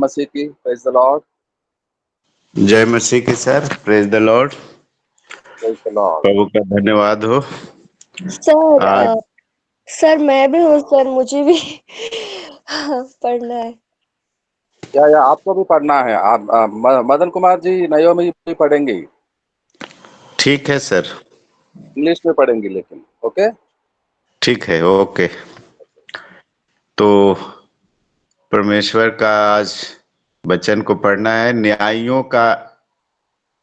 मसीह की praise the Lord. जय मसीह की sir. Praise the lord. Praise the lord. प्रभु का धन्यवाद हो। सर आज सर मैं भी हूँ सर, मुझे भी पढ़ना है। या आपको भी पढ़ना है। आप मदन कुमार जी नयोमी भी पढ़ेंगे, ठीक है सर। इंग्लिश में पढ़ेंगी लेकिन। ओके, ठीक है, ओके। तो परमेश्वर का आज वचन को पढ़ना है। न्यायियों का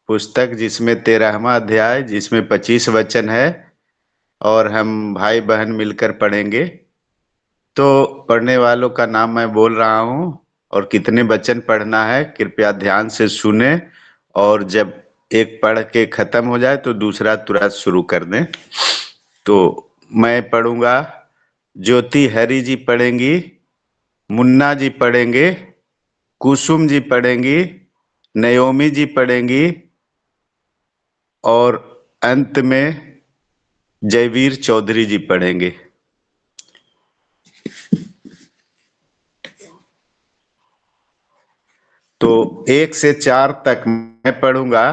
पुस्तक, जिसमें 13वां अध्याय, जिसमें 25 वचन है, और हम भाई बहन मिलकर पढ़ेंगे। तो पढ़ने वालों का नाम मैं बोल रहा हूँ, और कितने वचन पढ़ना है कृपया ध्यान से सुने, और जब एक पढ़ के खत्म हो जाए तो दूसरा तुरंत शुरू कर दें। तो मैं पढ़ूंगा, ज्योति हरी जी पढ़ेंगी, मुन्ना जी पढ़ेंगे, कुसुम जी पढ़ेंगी, नयोमी जी पढ़ेंगी, और अंत में जयवीर चौधरी जी पढ़ेंगे। तो 1 से 4 तक मैं पढ़ूंगा,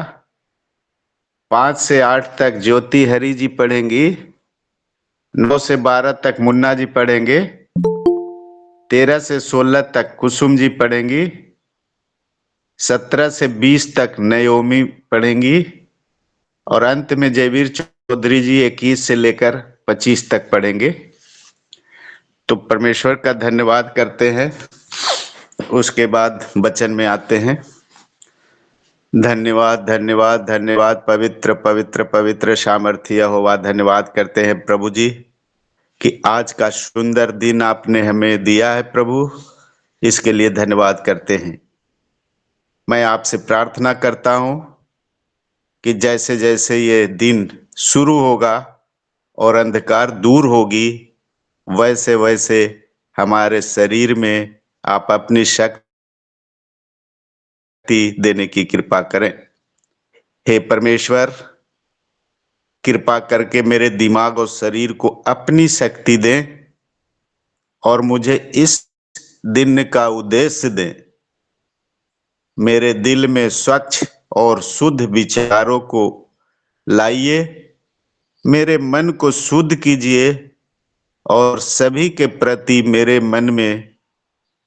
5 से 8 तक ज्योति हरी जी पढ़ेंगी, 9 से 12 तक मुन्ना जी पढ़ेंगे, 13 से 16 तक कुसुम जी पढ़ेंगी, 17 से 20 तक नयोमी पढ़ेंगी, और अंत में जयवीर चौधरी जी 21 से लेकर 25 तक पढ़ेंगे। तो परमेश्वर का धन्यवाद करते हैं, उसके बाद वचन में आते हैं। धन्यवाद धन्यवाद धन्यवाद, पवित्र पवित्र पवित्र सामर्थ्य यहोवा, धन्यवाद करते हैं प्रभु जी कि आज का सुंदर दिन आपने हमें दिया है। प्रभु, इसके लिए धन्यवाद करते हैं। मैं आपसे प्रार्थना करता हूं कि जैसे जैसे ये दिन शुरू होगा और अंधकार दूर होगी, वैसे वैसे हमारे शरीर में आप अपनी शक्ति देने की कृपा करें। हे परमेश्वर, कृपा करके मेरे दिमाग और शरीर को अपनी शक्ति दें, और मुझे इस दिन का उद्देश्य दें। मेरे दिल में स्वच्छ और शुद्ध विचारों को लाइए, मेरे मन को शुद्ध कीजिए, और सभी के प्रति मेरे मन में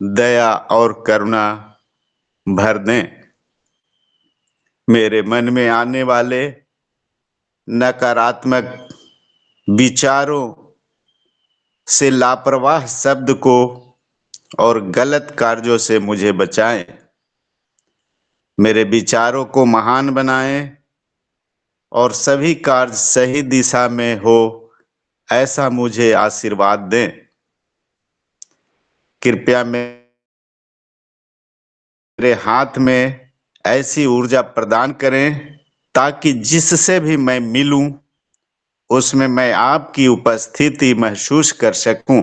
दया और करुणा भर दें। मेरे मन में आने वाले नकारात्मक विचारों से, लापरवाह शब्द को और गलत कार्यों से मुझे बचाएं। मेरे विचारों को महान बनाएं, और सभी कार्य सही दिशा में हो, ऐसा मुझे आशीर्वाद दें। कृपया मेरे हाथ में ऐसी ऊर्जा प्रदान करें ताकि जिससे भी मैं मिलूं उसमें मैं आपकी उपस्थिति महसूस कर सकूं।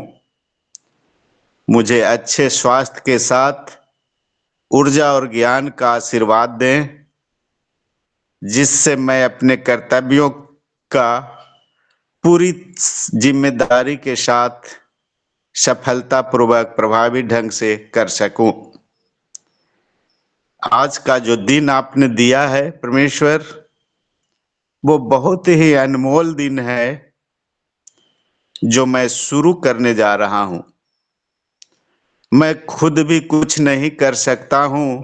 मुझे अच्छे स्वास्थ्य के साथ ऊर्जा और ज्ञान का आशीर्वाद दें, जिससे मैं अपने कर्तव्यों का पूरी जिम्मेदारी के साथ सफलतापूर्वक प्रभावी ढंग से कर सकूं। आज का जो दिन आपने दिया है परमेश्वर, वो बहुत ही अनमोल दिन है जो मैं शुरू करने जा रहा हूं। मैं खुद भी कुछ नहीं कर सकता हूं,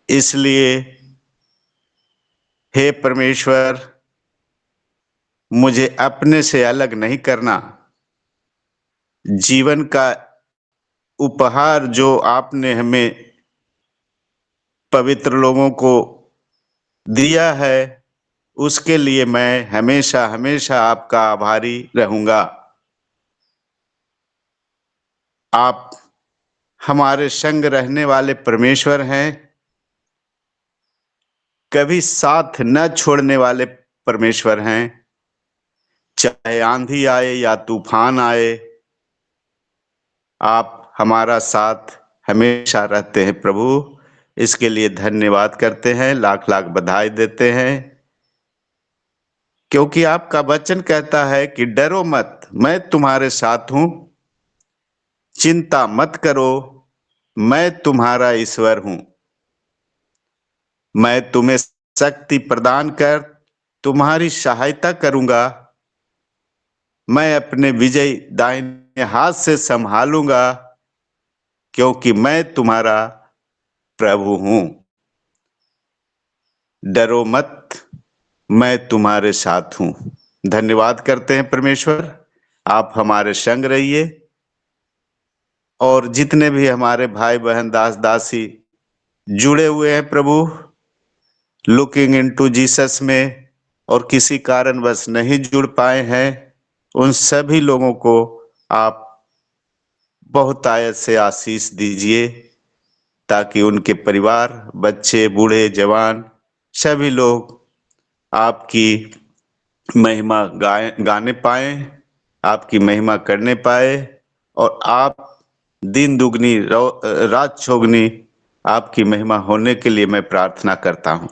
इसलिए हे परमेश्वर, मुझे अपने से अलग नहीं करना। जीवन का उपहार जो आपने हमें पवित्र लोगों को दिया है, उसके लिए मैं हमेशा हमेशा आपका आभारी रहूंगा। आप हमारे संग रहने वाले परमेश्वर हैं, कभी साथ न छोड़ने वाले परमेश्वर हैं। चाहे आंधी आए या तूफान आए, आप हमारा साथ हमेशा रहते हैं प्रभु। इसके लिए धन्यवाद करते हैं, लाख लाख बधाई देते हैं, क्योंकि आपका वचन कहता है कि डरो मत, मैं तुम्हारे साथ हूं, चिंता मत करो, मैं तुम्हारा ईश्वर हूं। मैं तुम्हें शक्ति प्रदान कर तुम्हारी सहायता करूंगा। मैं अपने विजयी दाहिने हाथ से संभालूंगा, क्योंकि मैं तुम्हारा प्रभु हूं। डरो मत, मैं तुम्हारे साथ हूं। धन्यवाद करते हैं परमेश्वर, आप हमारे संग रहिए, और जितने भी हमारे भाई बहन दास दासी जुड़े हुए हैं प्रभु, लुकिंग इनटू जीसस में, और किसी कारणवश नहीं जुड़ पाए हैं, उन सभी लोगों को आप बहुतायत से आशीष दीजिए, ताकि उनके परिवार, बच्चे, बूढ़े, जवान, सभी लोग आपकी महिमा गाने पाए, आपकी महिमा करने पाए, और आप दिन दुगनी रात चौगनी आपकी महिमा होने के लिए मैं प्रार्थना करता हूं।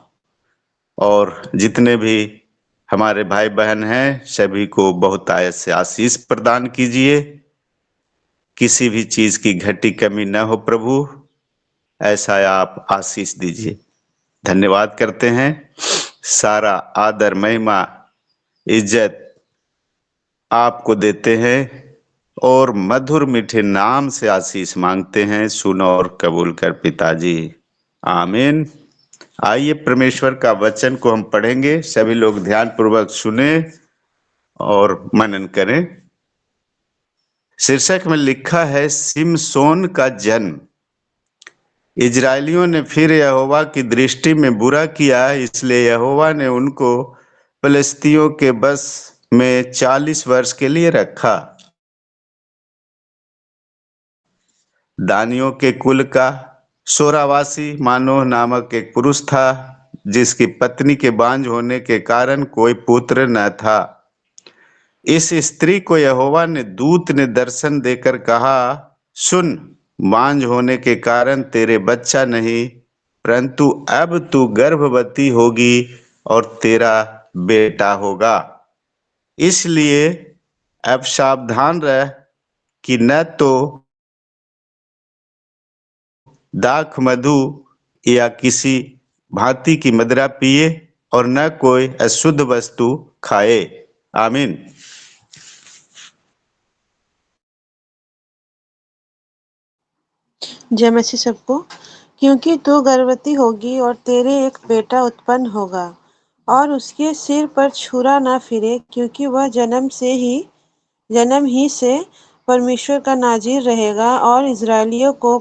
और जितने भी हमारे भाई बहन हैं, सभी को बहुतायत से आशीष प्रदान कीजिए। किसी भी चीज की घटी कमी न हो प्रभु, ऐसा आप आशीष दीजिए। धन्यवाद करते हैं। सारा आदर, महिमा, इज्जत आपको देते हैं, और मधुर मीठे नाम से आशीष मांगते हैं। सुनो और कबूल कर पिताजी, आमीन। आइए परमेश्वर का वचन को हम पढ़ेंगे। सभी लोग ध्यान पूर्वक सुने और मनन करें। शीर्षक में लिखा है, शिमशोन का जन्म। इजरायलियों ने फिर यहोवा की दृष्टि में बुरा किया, इसलिए यहोवा ने उनको फिलिस्तियों के बस में 40 वर्ष के लिए रखा। दानियों के कुल का सोरावासी मानोह नामक एक पुरुष था, जिसकी पत्नी के बांझ होने के कारण कोई पुत्र न था। इस स्त्री को यहोवा ने दूत ने दर्शन देकर कहा, सुन, बांझ होने के कारण तेरे बच्चा नहीं, परंतु अब तू गर्भवती होगी और तेरा बेटा होगा। इसलिए अब सावधान रह कि न तो दाख मधु या किसी भांति की मदिरा पिए, और न कोई अशुद्ध वस्तु खाए। आमीन। जय मसीह सबको। क्योंकि तू गर्भवती होगी और तेरे एक बेटा उत्पन्न होगा, और उसके सिर पर छुरा ना फिरे, क्योंकि वह जन्म ही से परमेश्वर का नाज़ीर रहेगा, और इस्राएलियों को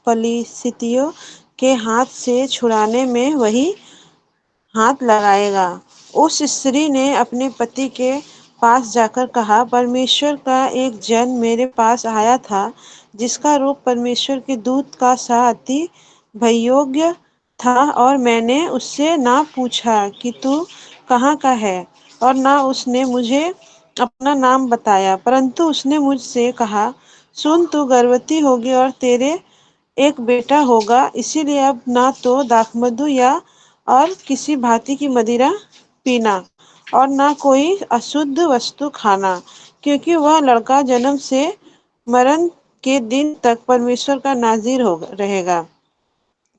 पलिश्तियों के हाथ से छुड़ाने में वही हाथ लगाएगा। उस स्त्री ने अपने पति के पास जाकर कहा, परमेश्वर का एक जन मेरे पास आया था, जिसका रूप परमेश्वर के दूत का सा अति भययोग्य था, और मैंने उससे ना पूछा कि तू कहाँ का है, और ना उसने मुझे अपना नाम बताया, परंतु उसने मुझसे कहा, सुन, तू गर्भवती होगी और तेरे एक बेटा होगा, इसीलिए अब ना तो दाखमधु या और किसी भांति की मदिरा पीना, और ना कोई अशुद्ध वस्तु खाना, क्योंकि वह लड़का जन्म से मरण के दिन तक परमेश्वर का नाज़ीर रहेगा।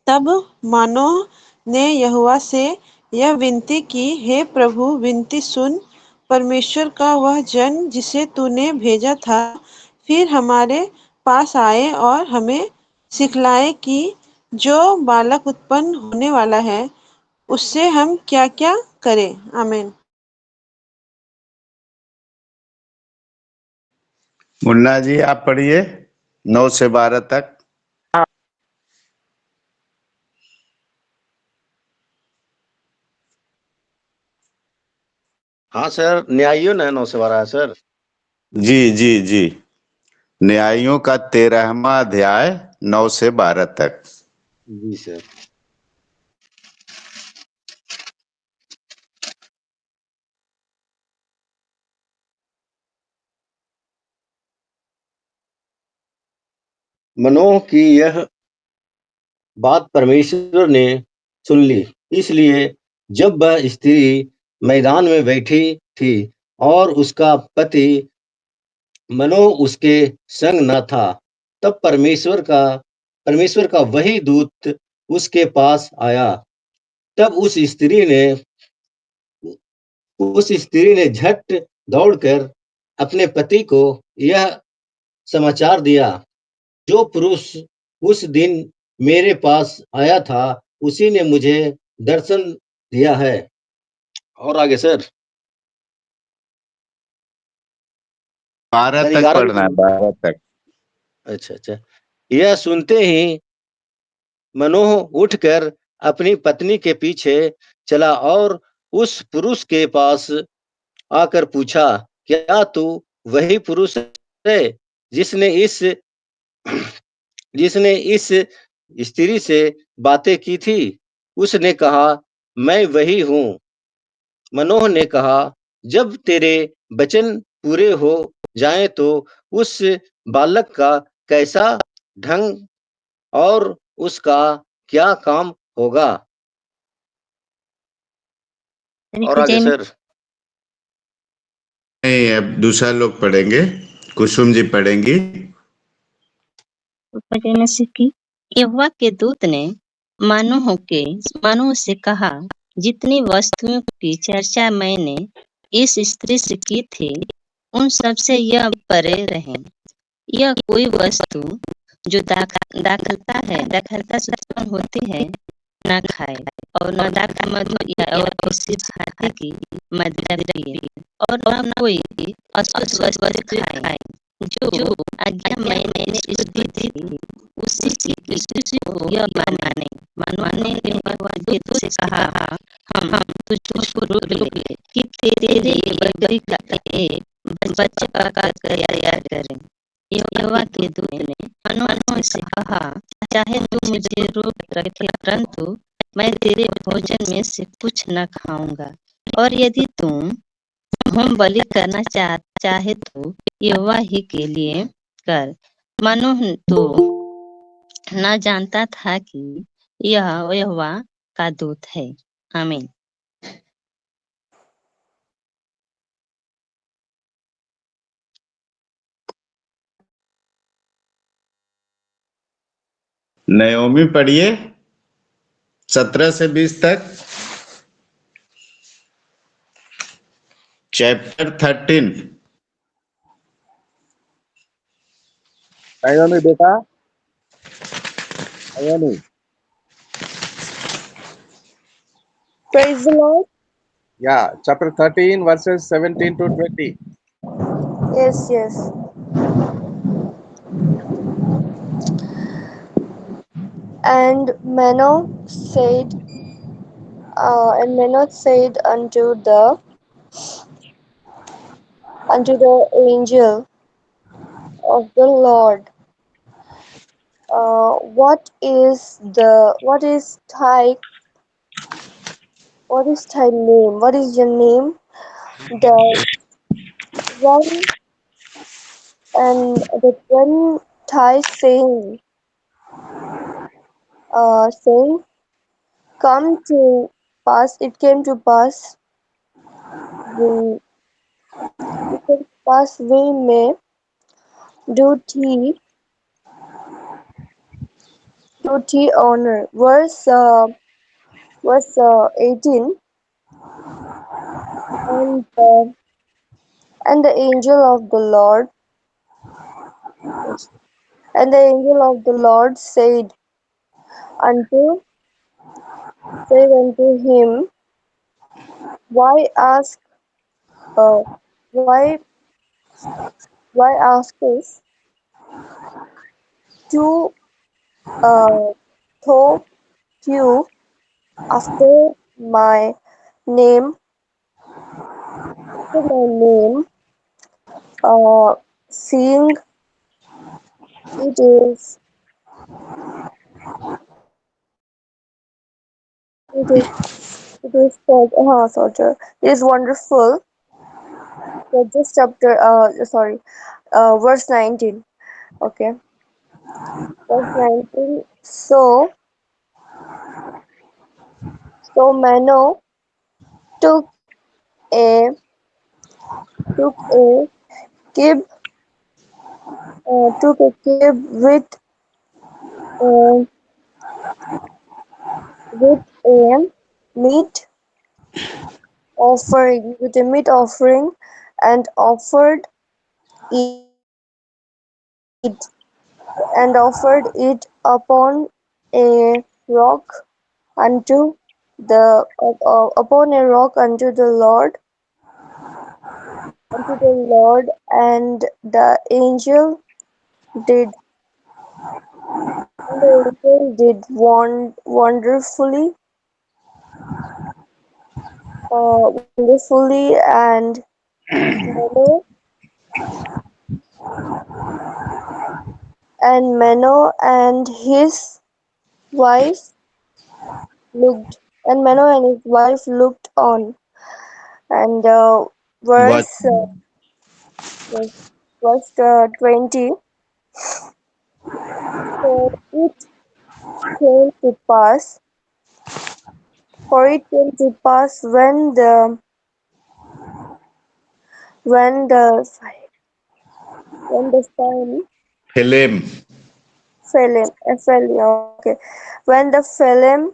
तब मानोह ने यहोवा से यह विनती की, हे प्रभु, विनती सुन। परमेश्वर का वह जन जिसे तूने भेजा था फिर हमारे पास आए और हमें सिखलाए कि जो बालक उत्पन्न होने वाला है उससे हम क्या क्या करें। आमीन। मुन्ना जी आप पढ़िए 9 से 12 तक। हाँ सर, न्यायियों ने 9 से 12 है सर। जी जी जी, न्यायियों का 13वां अध्याय 9 से 12 तक। जी सर। मनोह की यह बात परमेश्वर ने सुन ली, इसलिए जब वह स्त्री मैदान में बैठी थी और उसका पति मनोह उसके संग न था, तब परमेश्वर का परमेश्वर का वही दूत उसके पास आया। तब उस स्त्री ने झट दौड़कर अपने पति को यह समाचार दिया, जो पुरुष उस दिन मेरे पास आया था, उसी ने मुझे दर्शन दिया है। और आगे सर 12 सर तक 11 भी पढ़ना है, पढ़ना। 12 तक। अच्छा। यह सुनते ही मनोह उठकर अपनी पत्नी के पीछे चला और उस पुरुष के पास आकर पूछा, क्या तू वही पुरुष है जिसने इस जिसने इस स्त्री से बातें की थी? उसने कहा, मैं वही हूँ। मनोह ने कहा, जब तेरे वचन पूरे हो जाएं तो उस बालक का कैसा ढंग और उसका क्या काम होगा? और आगे सर नहीं, अब दूसरा लोग पढ़ेंगे, कुसुम जी पढ़ेंगी। में से कि यहोवा के दूत ने मानोह से कहा, जितनी वस्तुओं की चर्चा मैंने इस स्त्री से की थी, उन सब से यह परे रहें। यह कोई वस्तु जो दाखलता से उत्पन्न होती है, न खाए, और न दाखा मधु और किसी हाथी की मदिरा पिए, और न कोई अशुद्ध वस्तु खाए। जो आज्ञा मैंने इसको दी थी, उसी को यह माने। मानवाने ने यहोवा के दूत से कहा, हम तुझको रोक ले कि तेरे लिए बकरी का एक बच्चा पका कर तैयार करें। यहोवा के दूत ने मनोह से कहा, चाहे तू मुझे रोक रखे, परंतु मैं तेरे भोजन में से कुछ न खाऊंगा। और यदि तुम होम बलि करना चाहे तो यहोवा ही के लिए कर। मनोह तो न जानता था कि यह यहोवा का दूत है। आमीन। नयोमी पढ़िए 17 से 20 तक, चैप्टर 13। नयोमी बेटा, नयोमी। Praise the Lord. Yeah, chapter 13, verses 17 to 20. Yes. And Manoah said unto the angel of the Lord, what is thy name? What is your name? The one the one Thai saying, come to pass. It came to pass. We may do thee honor. Verse 18. And the angel of the Lord said unto him, Why askest to thou few after my name, seeing it is called Soldier. It is wonderful. So just chapter verse 19. Okay. Verse 19. So Manoah took a kib with uh, with a meat meat offering, and offered it upon a rock unto the Lord, and the angel did wonderfully, and Manoah and his wife looked on. And What? verse yes, verse 20. So came to pass it came to pass when the sun Philem. okay, when the flame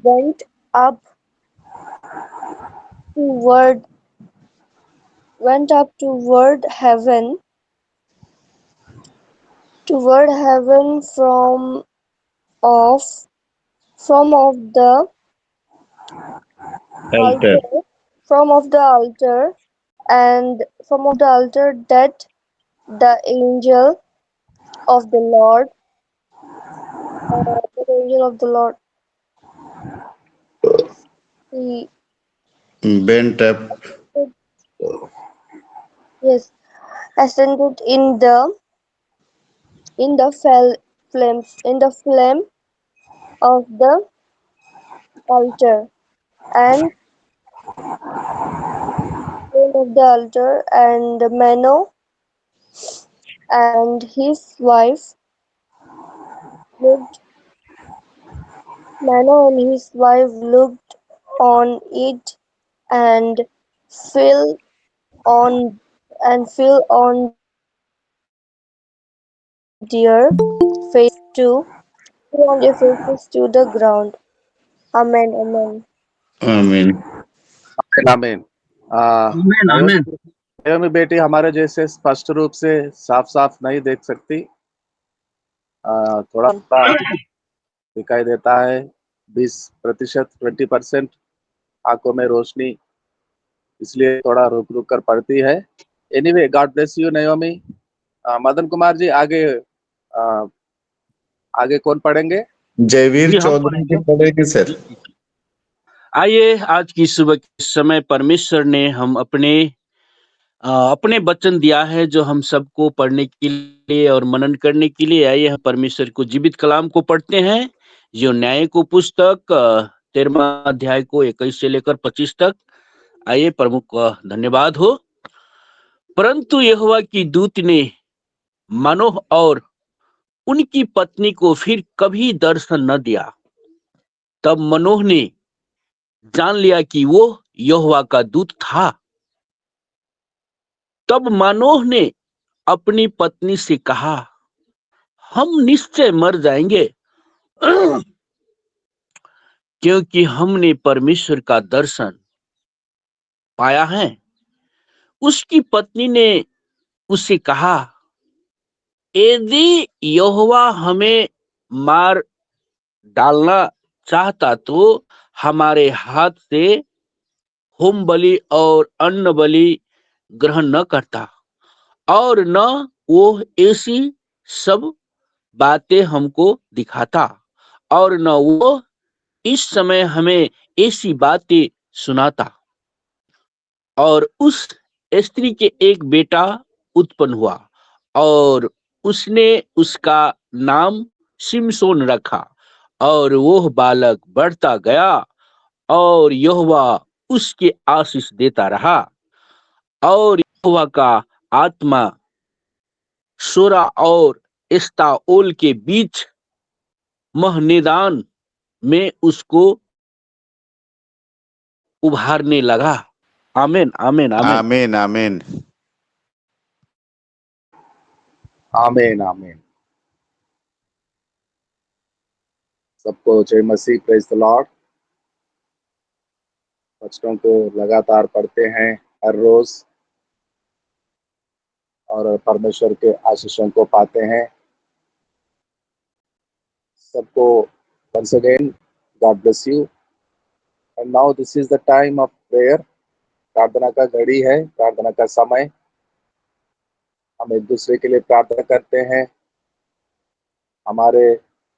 went up toward toward heaven off of the Altar. altar from of the altar and from of the altar, that the angel of the Lord the angel of the Lord he Bent up. yes ascended in the flame of the altar and and and his wife looked Manoah and his wife looked on it, and fell on their to the ground. Amen. Amen. Amen. आमीन। आमीन आमीन। नयोमी बेटी हमारे जैसे स्पष्ट रूप से साफ साफ नहीं देख सकती, थोड़ा थोड़ा दिखाई देता है। 20%, 20% आंखों में रोशनी, इसलिए थोड़ा रुक रुक कर पड़ती है। Anyway, God bless you Naomi. Madan Kumar ji, आगे कौन पढ़ेंगे? जयवीर जी हम चौधरी पढ़ेंगे। जी पढ़ेंगे सर। आइए, आज की सुबह के समय परमेश्वर ने हम अपने वचन दिया है, जो हम सबको पढ़ने के लिए और मनन करने के लिए। आइए हम परमेश्वर को जीवित कलाम को पढ़ते हैं, जो न्याय को पुस्तक 13वां अध्याय को 21 से लेकर 25 तक। आइए, प्रमुख का धन्यवाद हो। परंतु यहोवा की दूत ने मनोह और उनकी पत्नी को फिर कभी दर्शन न दिया। तब मनोह ने जान लिया कि वो यहोवा का दूत था। तब मनोह ने अपनी पत्नी से कहा, हम निश्चय मर जाएंगे, क्योंकि हमने परमेश्वर का दर्शन पाया है। उसकी पत्नी ने उससे कहा, यदि यहोवा हमें मार डालना चाहता तो हमारे हाथ से होम बलि और अन्न बलि ग्रहण न करता, और न वो ऐसी सब बातें हमको दिखाता, और न वो इस समय हमें ऐसी बातें सुनाता। और उस स्त्री के एक बेटा उत्पन्न हुआ, और उसने उसका नाम शिमशोन रखा। और वो बालक बढ़ता गया, और यहोवा उसके आशीष देता रहा। और यहोवा का आत्मा सोरा और एस्ताओल के बीच महनेदान में उसको उभारने लगा। आमीन आमीन आमीन। आमीन आमीन। आमीन आमीन। सबको जय मसीह, प्रेज द लॉर्ड। वचनों को लगातार पढ़ते हैं हर रोज और परमेश्वर के आशीषों को पाते हैं। सबको once again God bless you and now this is the time of prayer। प्रार्थना का घड़ी है, प्रार्थना का समय। हम एक दूसरे के लिए प्रार्थना करते हैं। हमारे